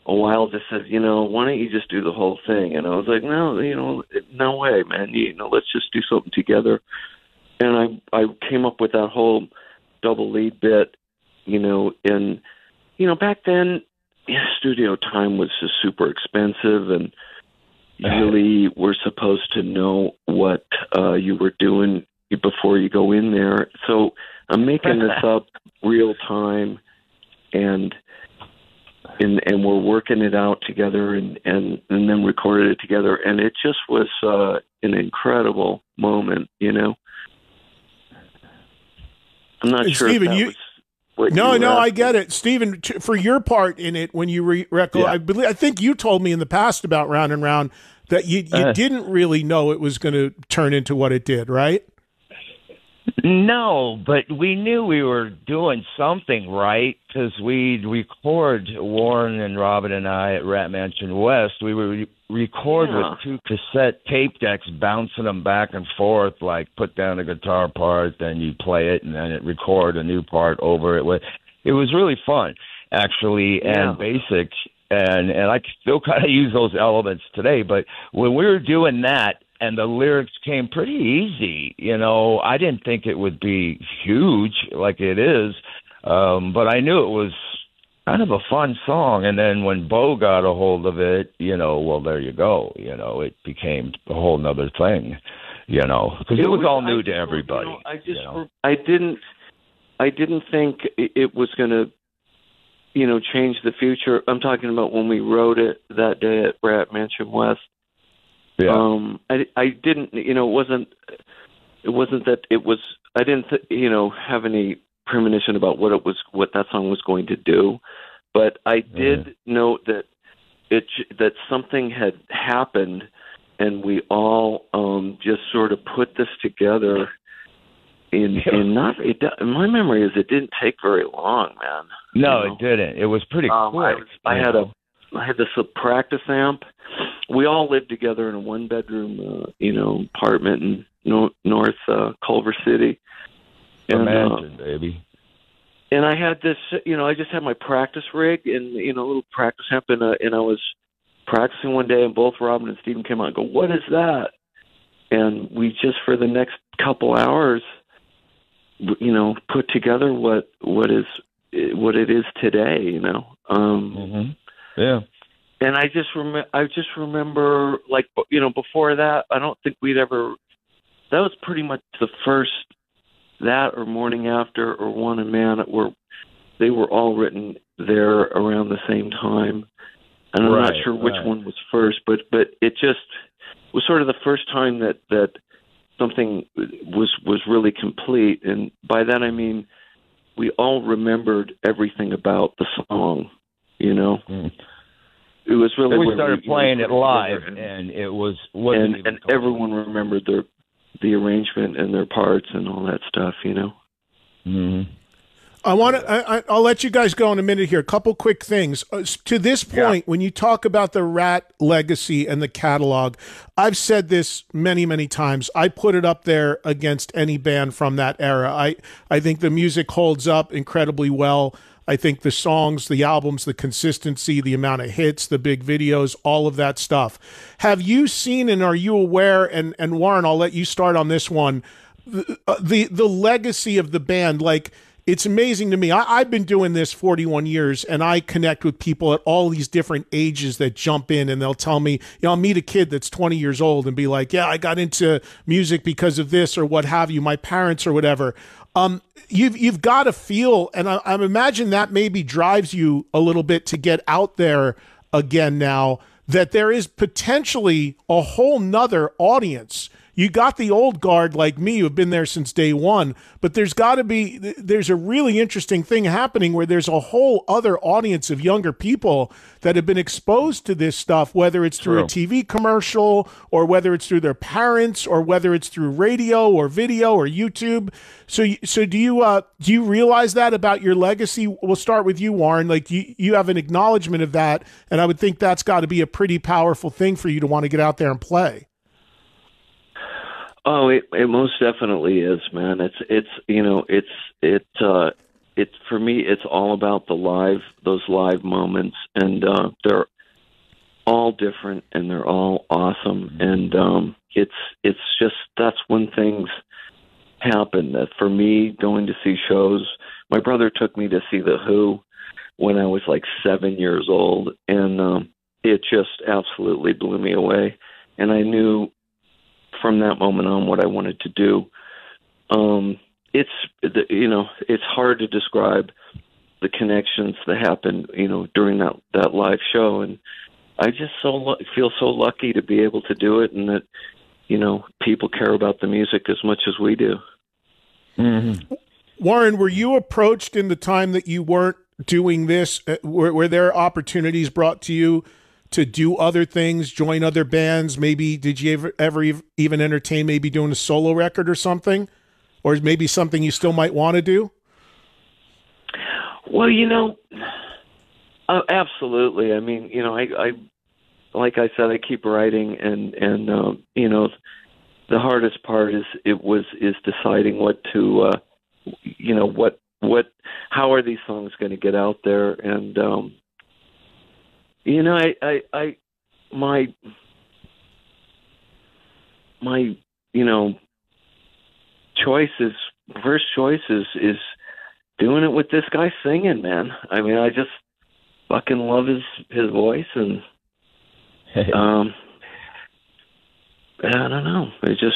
a while just said, why don't you just do the whole thing? And I was like, no, no way, man. Let's just do something together. And I came up with that whole double lead bit, and, back then, studio time was just super expensive, and you really were supposed to know what you were doing before you go in there. So I'm making this up real time, and we're working it out together, and then recorded it together, and it just was an incredible moment. I'm not sure, Stephen, if that was what No, you were I asking. get it, Stephen. For your part in it, when you I think you told me in the past about Round and Round that you didn't really know it was going to turn into what it did, right? No, but we knew we were doing something right because we'd record, Warren and Robin and I at Rat Mansion West. We would record with 2 cassette tape decks, bouncing them back and forth, like put down a guitar part, then you play it, and then it record a new part over it. It was really fun, actually, and basic. And I still kind of use those elements today. But when we were doing that, and the lyrics came pretty easy, I didn't think it would be huge like it is, but I knew it was kind of a fun song. And then when Bo got a hold of it, well, there you go. It became a whole nother thing, because it was all new to everybody. I didn't think it was going to, change the future. I'm talking about when we wrote it that day at Rat Mansion West. Yeah. I didn't, it wasn't that it was, I didn't, have any premonition about what that song was going to do, but I did note that that something had happened, and we all just sort of put this together. My memory is it didn't take very long, man. No, it didn't. It was pretty quick. I had this practice amp. We all lived together in a 1-bedroom, apartment in North Culver City. Imagine, baby. And I had this, I just had my practice rig and, a little practice amp, and I was practicing one day, and both Robin and Stephen came out and go, "What is that?" And we just, for the next couple hours, put together what it is today, Yeah. And I just remember, like, before that, I don't think we'd ever. That was pretty much the first, that or Morning After or One and Man, they were all written there around the same time, and I'm not sure which one was first, but it just was sort of the first time that something was really complete, and by that I mean we all remembered everything about the song, It was really. We started playing it live, and it was. And everyone remembered the arrangement and their parts and all that stuff, Mm-hmm. I'll let you guys go in a minute here. A couple quick things. To this point, when you talk about the Rat legacy and the catalog, I've said this many, many times. I put it up there against any band from that era. I think the music holds up incredibly well. I think the songs, the albums, the consistency, the amount of hits, the big videos, all of that stuff. Have you seen, and are you aware, and Warren, I'll let you start on this one, the legacy of the band? Like, it's amazing to me. I've been doing this 41 years, and I connect with people at all these different ages that jump in, and they'll tell me, I'll meet a kid that's 20 years old and be like, yeah, I got into music because of this or what have you, my parents or whatever. You've got to feel, and I imagine that maybe drives you a little bit to get out there again now, that there is potentially a whole nother audience. You got the old guard like me who have been there since day one, but there's a really interesting thing happening where there's a whole other audience of younger people that have been exposed to this stuff, whether it's through a TV commercial or whether it's through their parents or whether it's through radio or video or YouTube. So do you realize that about your legacy? We'll start with you, Warren. Like you have an acknowledgement of that, and I would think that's got to be a pretty powerful thing for you to want to get out there and play. Oh, it most definitely is, man. it's for me, it's all about those live moments, and they're all different and they're all awesome. And it's just, that's when things happen. That for me, going to see shows, my brother took me to see The Who when I was like 7 years old, and it just absolutely blew me away. And I knew from that moment on what I wanted to do. It's hard to describe the connections that happen, during that live show. And I just feel so lucky to be able to do it, and that, people care about the music as much as we do. Mm-hmm. Warren, were you approached in the time that you weren't doing this? Were there opportunities brought to you to do other things, join other bands? Maybe did you ever even entertain maybe doing a solo record or something? Or maybe something you still might want to do? Well, absolutely. I mean, I like I said, I keep writing, and the hardest part is deciding what to, how are these songs going to get out there? And, my first choice is doing it with this guy singing, man. I mean, I just fucking love his voice, and I don't know. It just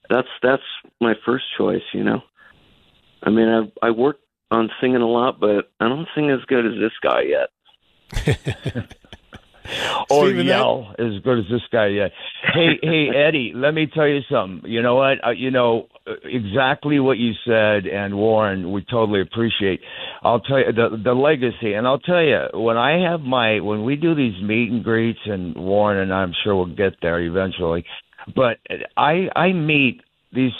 that's my first choice, I mean, I work on singing a lot, but I don't sing as good as this guy yet. Or yell as good as this guy yet. Hey, Eddie, let me tell you something. You know what? Exactly what you said, and Warren, we totally appreciate. I'll tell you the legacy, and I'll tell you, when we do these meet and greets, and Warren and I'm sure we'll get there eventually, but I meet these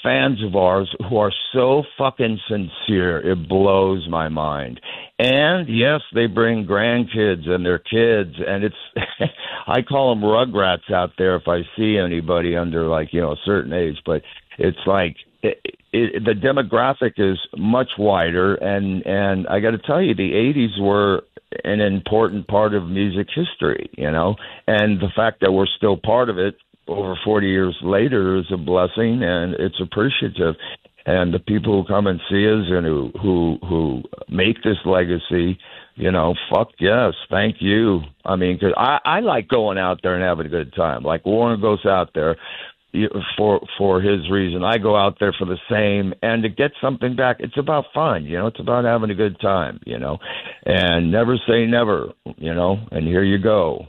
fans of ours who are so fucking sincere, it blows my mind. And yes, they bring grandkids and their kids, and it's I call them rugrats out there if I see anybody under a certain age, but it's like the demographic is much wider, and I got to tell you, the 80s were an important part of music history, and the fact that we're still part of it over 40 years later is a blessing, and it's appreciative. And the people who come and see us and who make this legacy, fuck yes, thank you. I mean, because I like going out there and having a good time. Like Warren goes out there for his reason. I go out there for the same, and to get something back, it's about fun. It's about having a good time. And never say never. And here you go.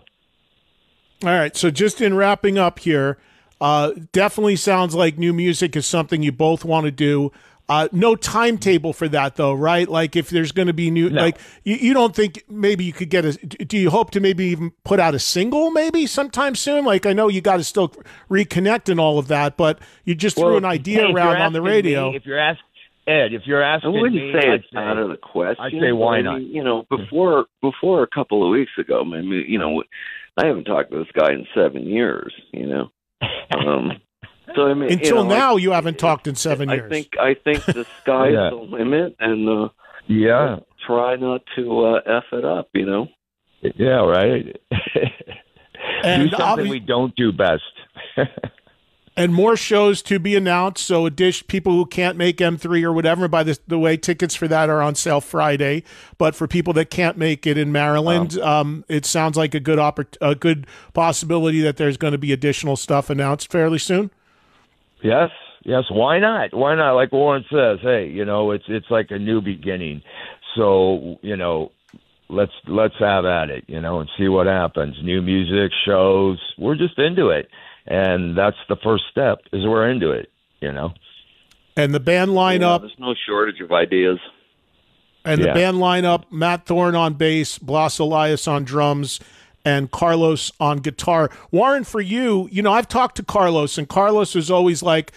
All right, so just in wrapping up here, definitely sounds like new music is something you both want to do. No timetable for that, though, right? Like, if there's going to be new, no. like, you don't think maybe you could do you hope to maybe even put out a single maybe sometime soon? Like, I know you got to still reconnect and all of that, but you just threw an idea around on the radio. If you're asking I wouldn't say it's out of the question. I'd say why not? Before a couple of weeks ago, I haven't talked to this guy in 7 years, So until now, you haven't talked in 7 years. I think the sky's the limit, and try not to f it up, Yeah, right. And do something we don't do best. And more shows to be announced. So, people who can't make M3 or whatever, by the way, tickets for that are on sale Friday. But for people that can't make it in Maryland, it sounds like a good possibility that there's going to be additional stuff announced fairly soon. Yes. Why not? Why not? Like Warren says, hey, it's like a new beginning. So, let's have at it, and see what happens. New music, shows. We're just into it. And that's the first step, is we're into it, And the band lineup. There's no shortage of ideas. And the band lineup, Matt Thorne on bass, Blas Elias on drums, and Carlos on guitar. Warren, for you, I've talked to Carlos, and Carlos is always like,